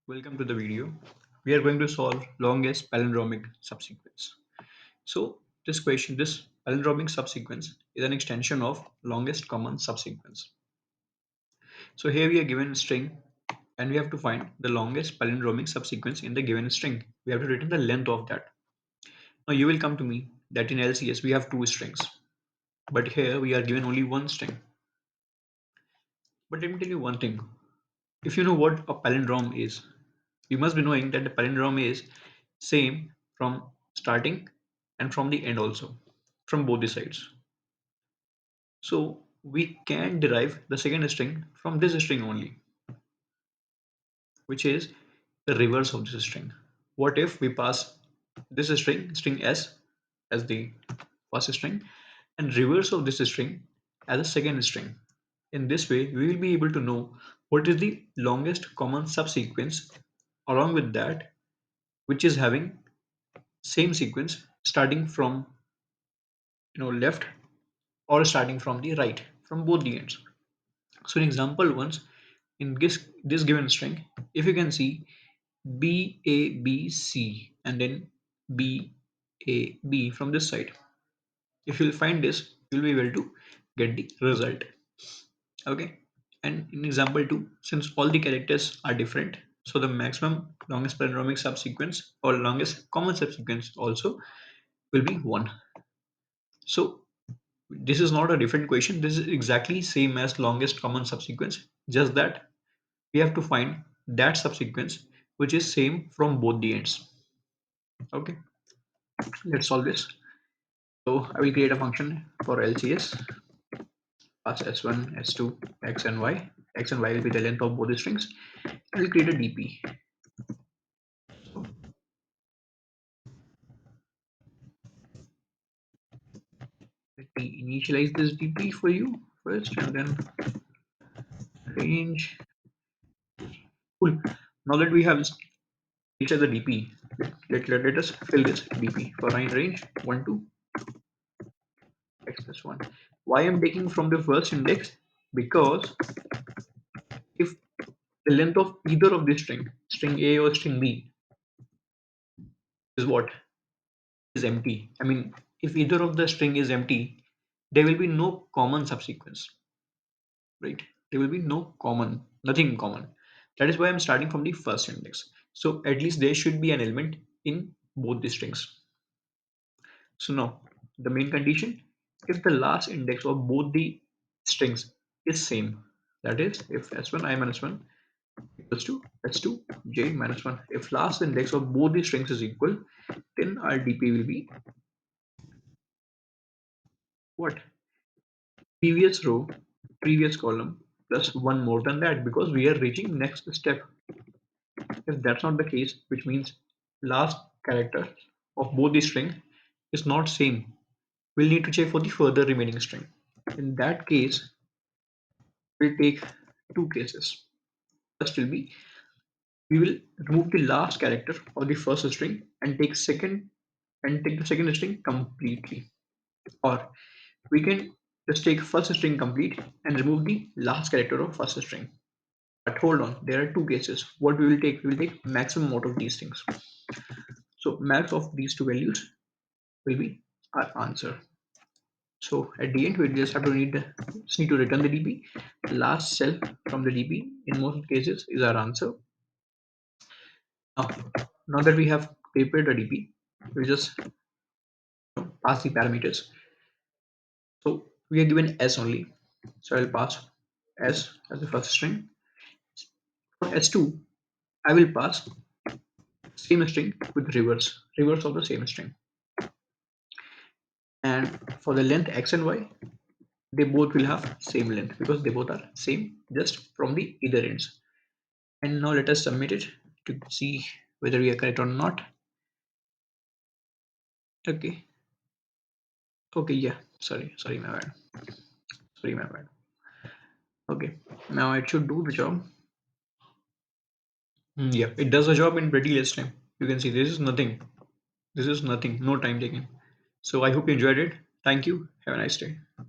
Welcome to the video. We are going to solve longest palindromic subsequence. So this palindromic subsequence is an extension of longest common subsequence. So here we are given a string and we have to find the longest palindromic subsequence in the given string. We have to return the length of that. Now you will come to me that in LCS we have two strings, but here we are given only one string. But let me tell you one thing. If you know what a palindrome is, you must be knowing that the palindrome is same from starting and from the end also, from both the sides. So we can derive the second string from this string only, which is the reverse of this string. What if we pass this string s, as the first string, and reverse of this string as a second string? In this way we will be able to know what is the longest common subsequence, along with that which is having same sequence starting from left or starting from the right, from both the ends. So in example once, in this given string, if you can see babc and then bab from this side, if you'll find this, you'll be able to get the result. Okay. And in example 2, since all the characters are different, so the maximum longest palindromic subsequence or longest common subsequence also will be 1. So this is not a different question, this is exactly same as longest common subsequence, just that we have to find that subsequence which is same from both the ends. Okay, let's solve this. So I will create a function for LCS, pass s1, s2, x and y. X and y will be the length of both the strings. I will create a dp. So let me initialize this dp for you first and then range. Cool. Now that we have each of the dp, let us fill this dp for range 1 to x plus 1. Why I'm taking from the first index? Because if the length of either of these string A or string B, is what is empty. I mean, if either of the string is empty, there will be no common subsequence, right? There will be no common, nothing common. That is why I'm starting from the first index. So at least there should be an element in both the strings. So now the main condition, if the last index of both the strings is same, that is if s1 I minus 1 equals to s2 j minus 1, if last index of both the strings is equal, then our dp will be what? Previous row, previous column plus one more than that, because we are reaching next step. If that's not the case, which means last character of both the string is not same, we'll need to check for the further remaining string. In that case, we'll take two cases. First will be, we will remove the last character of the first string and take the second string completely, or we can just take first string complete and remove the last character of first string. But hold on, there are two cases. What we will take? We will take maximum out of these things. So max of these two values will be our answer. So at the end, we just have to just need to return the dp. The last cell from the dp in most cases is our answer. Now, now that we have prepared the dp, we just pass the parameters. So we are given s only. So I'll pass s as the first string. For s2, I will pass same string with reverse of the same string. And for the length x and y, they both will have same length because they both are same just from the either ends. And now let us submit it to see whether we are correct or not. Okay. Okay, yeah. Sorry, my bad. Sorry, my bad. Okay, now it should do the job. Yeah, it does the job in pretty less time. You can see this is nothing. This is nothing, no time taken. So I hope you enjoyed it. Thank you. Have a nice day.